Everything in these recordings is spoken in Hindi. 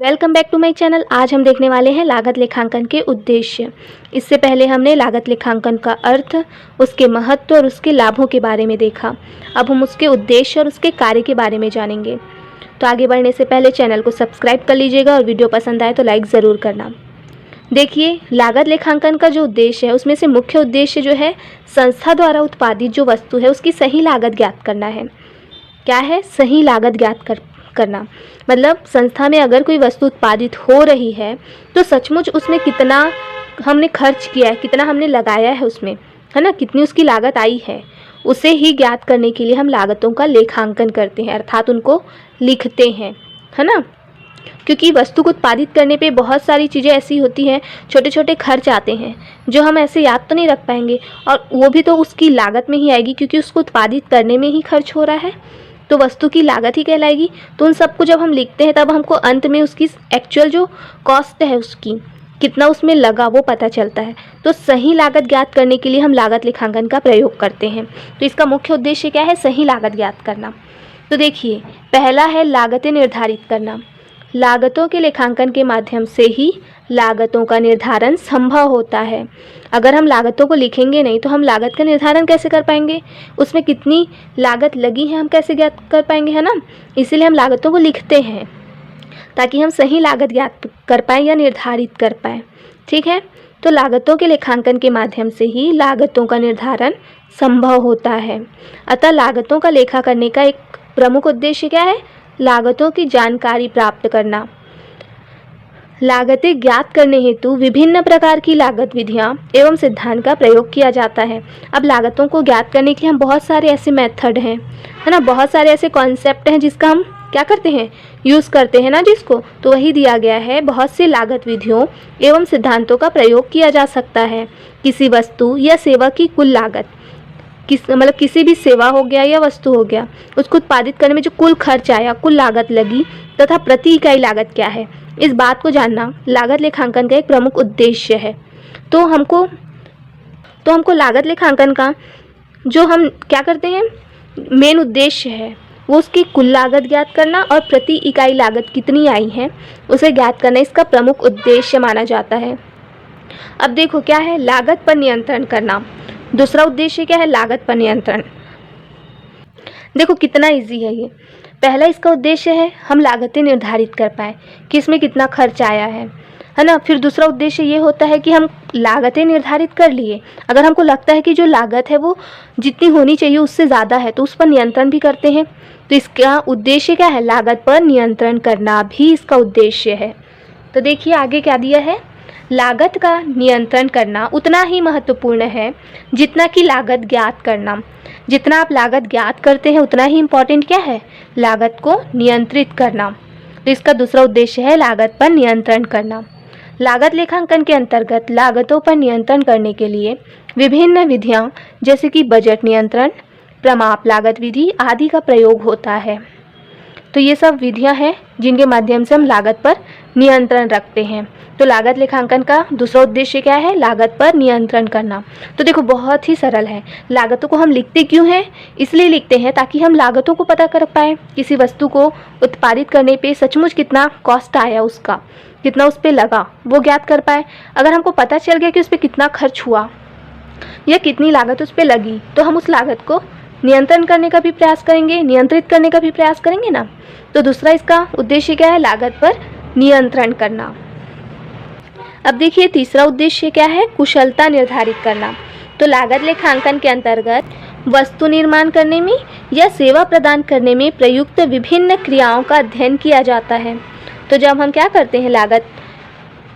Welcome back to my channel. आज हम देखने वाले हैं लागत लेखांकन के उद्देश्य। इससे पहले हमने लागत लेखांकन का अर्थ, उसके महत्व और उसके लाभों के बारे में देखा। अब हम उसके उद्देश्य और उसके कार्य के बारे में जानेंगे। तो आगे बढ़ने से पहले चैनल को सब्सक्राइब कर लीजिएगा और वीडियो पसंद आए तो लाइक ज़रूर करना। देखिए, लागत लेखांकन का जो उद्देश्य है उसमें से मुख्य उद्देश्य जो है, संस्था द्वारा उत्पादित जो वस्तु है उसकी सही लागत ज्ञात करना है। क्या है? सही लागत ज्ञात करना। मतलब संस्था में अगर कोई वस्तु उत्पादित हो रही है तो सचमुच उसमें कितना हमने खर्च किया है, कितना हमने लगाया है उसमें, है ना, कितनी उसकी लागत आई है, उसे ही ज्ञात करने के लिए हम लागतों का लेखांकन करते हैं, अर्थात उनको लिखते हैं, है ना। क्योंकि वस्तु को उत्पादित करने पे बहुत सारी चीज़ें ऐसी होती हैं, छोटे छोटे खर्च आते हैं जो हम ऐसे याद तो नहीं रख पाएंगे, और वो भी तो उसकी लागत में ही आएगी क्योंकि उसको उत्पादित करने में ही खर्च हो रहा है, तो वस्तु की लागत ही कहलाएगी। तो उन सबको जब हम लिखते हैं तब हमको अंत में उसकी एक्चुअल जो कॉस्ट है, उसकी कितना उसमें लगा, वो पता चलता है। तो सही लागत ज्ञात करने के लिए हम लागत लेखांकन का प्रयोग करते हैं। तो इसका मुख्य उद्देश्य क्या है? सही लागत ज्ञात करना। तो देखिए, पहला है लागतें निर्धारित करना। लागतों के लेखांकन के माध्यम से ही लागतों का निर्धारण संभव होता है। अगर हम लागतों को लिखेंगे नहीं तो हम लागत का निर्धारण कैसे कर पाएंगे? उसमें कितनी लागत लगी है हम कैसे ज्ञात कर पाएंगे, है ना। इसीलिए हम लागतों को लिखते हैं ताकि हम सही लागत ज्ञात कर पाएँ या निर्धारित कर पाएँ। ठीक है, तो लागतों के लेखांकन के माध्यम से ही लागतों का निर्धारण संभव होता है। अतः लागतों का लेखा करने का एक प्रमुख उद्देश्य क्या है? लागतों की जानकारी प्राप्त करना। लागतें ज्ञात करने हेतु विभिन्न प्रकार की लागत विधियां एवं सिद्धांत का प्रयोग किया जाता है। अब लागतों को ज्ञात करने के लिए हम बहुत सारे ऐसे मेथड हैं, है ना, बहुत सारे ऐसे कॉन्सेप्ट हैं जिसका हम क्या करते हैं, यूज़ करते हैं ना, जिसको तो वही दिया गया है। बहुत सी लागत विधियों एवं सिद्धांतों का प्रयोग किया जा सकता है। किसी वस्तु या सेवा की कुल लागत, मतलब किसी भी सेवा हो गया या वस्तु हो गया, उसको उत्पादित करने में जो कुल खर्च आया, कुल लागत लगी, तथा प्रति इकाई लागत क्या है, इस बात को जानना लागत लेखांकन का एक प्रमुख उद्देश्य है। तो हमको लागत लेखांकन का जो हम क्या करते हैं, मेन उद्देश्य है वो उसकी कुल लागत ज्ञात करना और प्रति इकाई लागत कितनी आई है उसे ज्ञात करना इसका प्रमुख उद्देश्य माना जाता है। अब देखो क्या है, लागत पर नियंत्रण करना। दूसरा उद्देश्य क्या है? लागत पर नियंत्रण। देखो कितना इजी है ये। पहला इसका उद्देश्य है हम लागतें निर्धारित कर पाए कि इसमें कितना खर्च आया है ना। फिर दूसरा उद्देश्य ये होता है कि हम लागतें निर्धारित कर लिए, अगर हमको लगता है कि जो लागत है वो जितनी होनी चाहिए उससे ज़्यादा है तो उस पर नियंत्रण भी करते हैं। तो इसका उद्देश्य क्या है? लागत पर नियंत्रण करना भी इसका उद्देश्य है। तो देखिए आगे क्या दिया है, लागत का नियंत्रण करना उतना ही महत्वपूर्ण है जितना कि लागत ज्ञात करना। जितना आप लागत ज्ञात करते हैं उतना ही इम्पोर्टेंट क्या है? लागत को नियंत्रित करना। तो इसका दूसरा उद्देश्य है लागत पर नियंत्रण करना। लागत लेखांकन के अंतर्गत लागतों पर नियंत्रण करने के लिए विभिन्न विधियां जैसे कि बजट नियंत्रण, प्रमाप लागत विधि आदि का प्रयोग होता है। तो ये सब विधियां हैं जिनके माध्यम से हम लागत पर नियंत्रण रखते हैं। तो लागत लेखांकन का दूसरा उद्देश्य क्या है? लागत पर नियंत्रण करना। तो देखो बहुत ही सरल है। लागतों को हम लिखते क्यों हैं? इसलिए लिखते हैं ताकि हम लागतों को पता कर पाएँ। किसी वस्तु को उत्पादित करने पे सचमुच कितना कॉस्ट आया, उसका कितना उस पर लगा, वो ज्ञात कर पाए। अगर हमको पता चल गया कि उस पर कितना खर्च हुआ या कितनी लागत उस पर लगी तो हम उस लागत को नियंत्रण करने का भी प्रयास करेंगे, नियंत्रित करने का भी प्रयास करेंगे ना। तो दूसरा इसका उद्देश्य क्या है? लागत पर नियंत्रण करना। अब देखिए तीसरा उद्देश्य क्या है? कुशलता निर्धारित करना। तो लागत लेखांकन के अंतर्गत वस्तु निर्माण करने में या सेवा प्रदान करने में प्रयुक्त विभिन्न क्रियाओं का अध्ययन किया जाता है। तो जब हम क्या करते हैं, लागत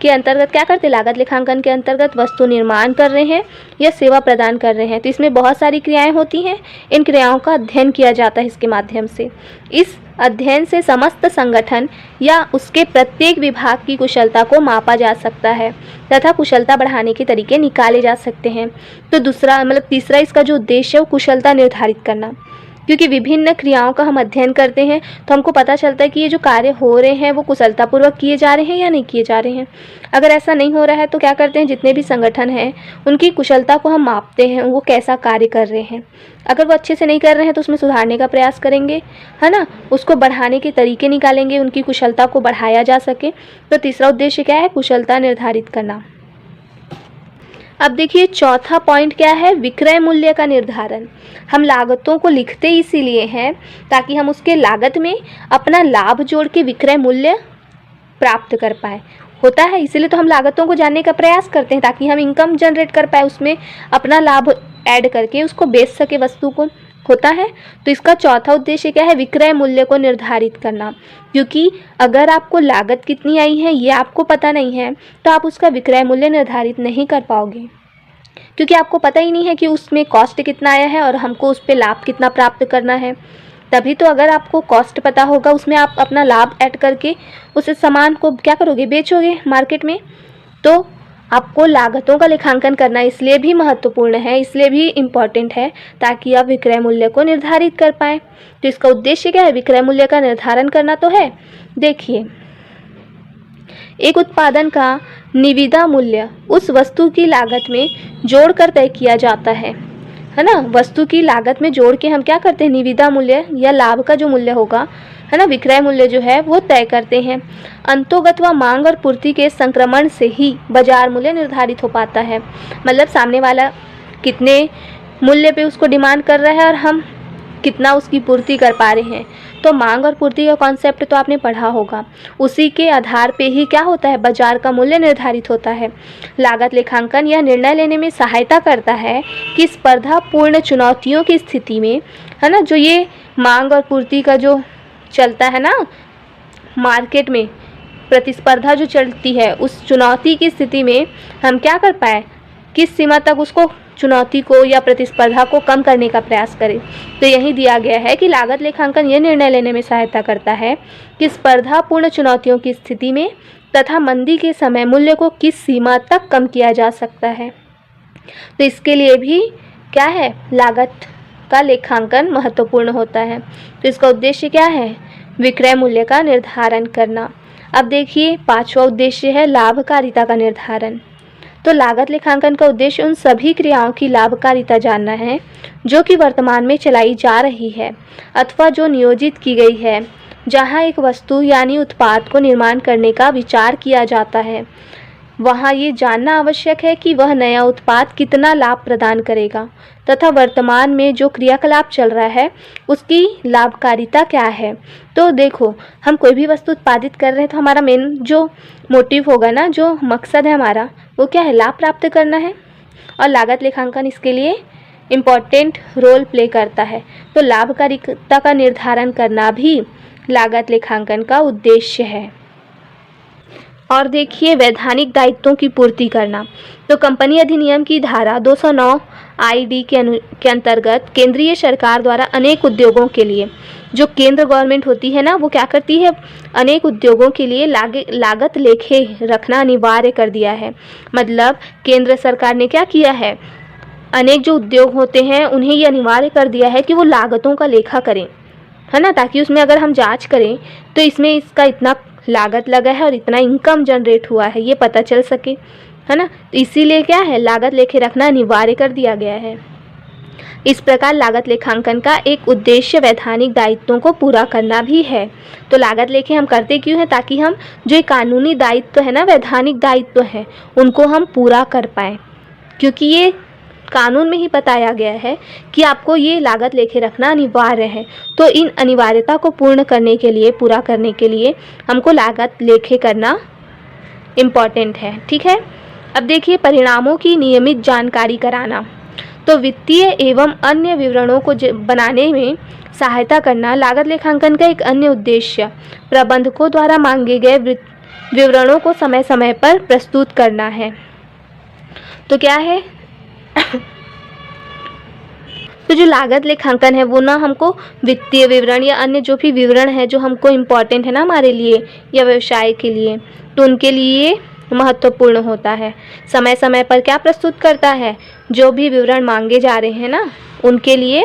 के अंतर्गत क्या करते हैं, लागत लेखांकन के अंतर्गत वस्तु निर्माण कर रहे हैं या सेवा प्रदान कर रहे हैं तो इसमें बहुत सारी क्रियाएं होती हैं। इन क्रियाओं का अध्ययन किया जाता है इसके माध्यम से। इस अध्ययन से समस्त संगठन या उसके प्रत्येक विभाग की कुशलता को मापा जा सकता है तथा कुशलता बढ़ाने के तरीके निकाले जा सकते हैं। तो तीसरा इसका जो उद्देश्य है वो कुशलता निर्धारित करना। क्योंकि विभिन्न क्रियाओं का हम अध्ययन करते हैं तो हमको पता चलता है कि ये जो कार्य हो रहे हैं वो कुशलतापूर्वक किए जा रहे हैं या नहीं किए जा रहे हैं। अगर ऐसा नहीं हो रहा है तो क्या करते हैं, जितने भी संगठन हैं उनकी कुशलता को हम मापते हैं, वो कैसा कार्य कर रहे हैं। अगर वो अच्छे से नहीं कर रहे हैं तो उसमें सुधारने का प्रयास करेंगे, है ना, उसको बढ़ाने के तरीके निकालेंगे, उनकी कुशलता को बढ़ाया जा सके। तो तीसरा उद्देश्य क्या है, कुशलता निर्धारित करना। अब देखिए चौथा पॉइंट क्या है, विक्रय मूल्य का निर्धारण। हम लागतों को लिखते इसीलिए हैं ताकि हम उसके लागत में अपना लाभ जोड़ के विक्रय मूल्य प्राप्त कर पाए, होता है। इसीलिए तो हम लागतों को जानने का प्रयास करते हैं ताकि हम इनकम जनरेट कर पाए, उसमें अपना लाभ ऐड करके उसको बेच सके वस्तु को, होता है। तो इसका चौथा उद्देश्य क्या है, विक्रय मूल्य को निर्धारित करना। क्योंकि अगर आपको लागत कितनी आई है ये आपको पता नहीं है तो आप उसका विक्रय मूल्य निर्धारित नहीं कर पाओगे, क्योंकि आपको पता ही नहीं है कि उसमें कॉस्ट कितना आया है और हमको उस पर लाभ कितना प्राप्त करना है। तभी तो अगर आपको कॉस्ट पता होगा उसमें आप अपना लाभ ऐड करके उस सामान को क्या करोगे, बेचोगे मार्केट में। तो आपको लागतों का लेखांकन करना इसलिए भी महत्वपूर्ण है, इसलिए भी इम्पॉर्टेंट है ताकि आप विक्रय मूल्य को निर्धारित कर पाएँ। तो इसका उद्देश्य क्या है, विक्रय मूल्य का निर्धारण करना तो है। देखिए, एक उत्पादन का निविदा मूल्य उस वस्तु की लागत में जोड़कर तय किया जाता है ना। वस्तु की लागत में जोड़ के हम क्या करते हैं, निविदा मूल्य या लाभ का जो मूल्य होगा, है ना, विक्रय मूल्य जो है वो तय करते हैं। अंतोगत व मांग और पूर्ति के संक्रमण से ही बाजार मूल्य निर्धारित हो पाता है। मतलब सामने वाला कितने मूल्य पे उसको डिमांड कर रहा है और हम कितना उसकी पूर्ति कर पा रहे हैं। तो मांग और पूर्ति का कॉन्सेप्ट तो आपने पढ़ा होगा, उसी के आधार पे ही क्या होता है, बाजार का मूल्य निर्धारित होता है। लागत लेखांकन यह निर्णय लेने में सहायता करता है कि स्पर्धापूर्ण चुनौतियों की स्थिति में, है ना, जो ये मांग और पूर्ति का जो चलता है ना मार्केट में, प्रतिस्पर्धा जो चलती है, उस चुनौती की स्थिति में हम क्या कर पाए, किस सीमा तक उसको चुनौती को या प्रतिस्पर्धा को कम करने का प्रयास करें। तो यही दिया गया है कि लागत लेखांकन यह निर्णय लेने में सहायता करता है कि स्पर्धापूर्ण चुनौतियों की स्थिति में तथा मंदी के समय मूल्य को किस सीमा तक कम किया जा सकता है। तो इसके लिए भी क्या है, लागत का लेखांकन महत्वपूर्ण होता है। तो इसका उद्देश्य क्या है, विक्रय मूल्य का निर्धारण करना। अब देखिए पांचवा उद्देश्य है लाभकारिता का निर्धारण। तो लागत लेखांकन का उद्देश्य उन सभी क्रियाओं की लाभकारिता जानना है जो कि वर्तमान में चलाई जा रही है अथवा जो नियोजित की गई है। जहां एक वस्तु यानी उत्पाद को निर्माण करने का विचार किया जाता है, वहां ये जानना आवश्यक है कि वह नया उत्पाद कितना लाभ प्रदान करेगा तथा वर्तमान में जो क्रियाकलाप चल रहा है उसकी लाभकारिता क्या है। तो देखो, हम कोई भी वस्तु उत्पादित कर रहे हैं तो हमारा मेन जो मोटिव होगा ना, जो मकसद है हमारा, वो क्या है, लाभ प्राप्त करना है। और लागत लेखांकन इसके लिए इम्पॉर्टेंट रोल प्ले करता है। तो लाभकारिता का निर्धारण करना भी लागत लेखांकन का उद्देश्य है। और देखिए वैधानिक दायित्वों की पूर्ति करना। तो कंपनी अधिनियम की धारा 209 आईडी के अंतर्गत केंद्रीय सरकार द्वारा अनेक उद्योगों के लिए, जो केंद्र गवर्नमेंट होती है ना, वो क्या करती है, अनेक उद्योगों के लिए लागत लेखे रखना अनिवार्य कर दिया है। मतलब केंद्र सरकार ने क्या किया है, अनेक जो उद्योग होते हैं उन्हें ये अनिवार्य कर दिया है कि वो लागतों का लेखा करें, है ना, ताकि उसमें अगर हम जांच करें तो इसमें इसका इतना लागत लगा है और इतना इनकम जनरेट हुआ है ये पता चल सके, है ना। तो इसीलिए क्या है, लागत लेखे रखना अनिवार्य कर दिया गया है। इस प्रकार लागत लेखांकन का एक उद्देश्य वैधानिक दायित्वों को पूरा करना भी है। तो लागत लेखे हम करते क्यों हैं, ताकि हम जो कानूनी दायित्व है ना, वैधानिक दायित्व है, उनको हम पूरा कर पाएँ। क्योंकि ये कानून में ही बताया गया है कि आपको ये लागत लेखे रखना अनिवार्य है। तो इन अनिवार्यता को पूर्ण करने के लिए, पूरा करने के लिए हमको लागत लेखे करना इम्पॉर्टेंट है, ठीक है। अब देखिए परिणामों की नियमित जानकारी कराना। तो वित्तीय एवं अन्य विवरणों को बनाने में सहायता करना लागत लेखांकन का एक अन्य उद्देश्य प्रबंधकों द्वारा मांगे गए विवरणों को समय समय पर प्रस्तुत करना है। तो क्या है तो जो लागत लेखांकन है वो ना हमको वित्तीय विवरण या अन्य जो भी विवरण है जो हमको इम्पॉर्टेंट है ना हमारे लिए या व्यवसाय के लिए, तो उनके लिए महत्वपूर्ण होता है। समय समय पर क्या प्रस्तुत करता है, जो भी विवरण मांगे जा रहे हैं ना उनके लिए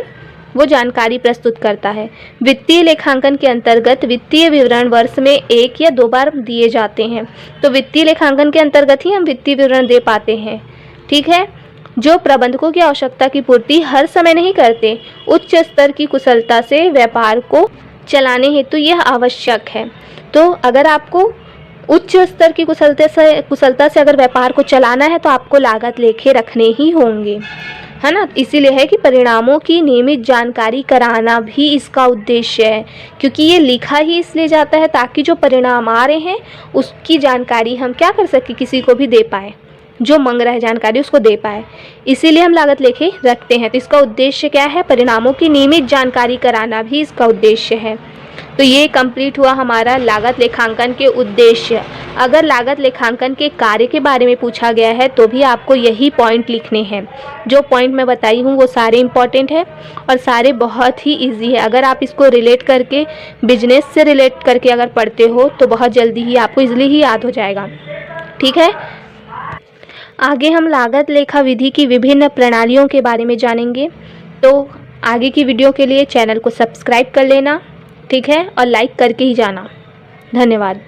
वो जानकारी प्रस्तुत करता है। वित्तीय लेखांकन के अंतर्गत वित्तीय विवरण वर्ष में 1 या 2 बार दिए जाते हैं। तो वित्तीय लेखांकन के अंतर्गत ही हम वित्तीय विवरण दे पाते हैं। ठीक है, जो प्रबंधकों की आवश्यकता की पूर्ति हर समय नहीं करते, उच्च स्तर की कुशलता से व्यापार को चलाने हेतु यह आवश्यक है। तो अगर आपको उच्च स्तर की कुशलता से अगर व्यापार को चलाना है तो आपको लागत लेखे रखने ही होंगे, है ना। इसीलिए है कि परिणामों की नियमित जानकारी कराना भी इसका उद्देश्य है, क्योंकि ये लिखा ही इसलिए जाता है ताकि जो परिणाम आ रहे हैं उसकी जानकारी हम क्या कर सकें, किसी को भी दे पाए, जो मांग रहा है जानकारी उसको दे पाए। इसीलिए हम लागत लेखे रखते हैं। तो इसका उद्देश्य क्या है, परिणामों की नियमित जानकारी कराना भी इसका उद्देश्य है। तो ये कंप्लीट हुआ हमारा लागत लेखांकन के उद्देश्य। अगर लागत लेखांकन के कार्य के बारे में पूछा गया है तो भी आपको यही पॉइंट लिखने हैं। जो पॉइंट मैं बताई हूँ वो सारे इंपॉर्टेंट है और सारे बहुत ही इजी है। अगर आप इसको रिलेट करके, बिजनेस से रिलेट करके अगर पढ़ते हो तो बहुत जल्दी ही आपको इजीली ही याद हो जाएगा। ठीक है, आगे हम लागत लेखा विधि की विभिन्न प्रणालियों के बारे में जानेंगे। तो आगे की वीडियो के लिए चैनल को सब्सक्राइब कर लेना, ठीक है, और लाइक करके ही जाना। धन्यवाद।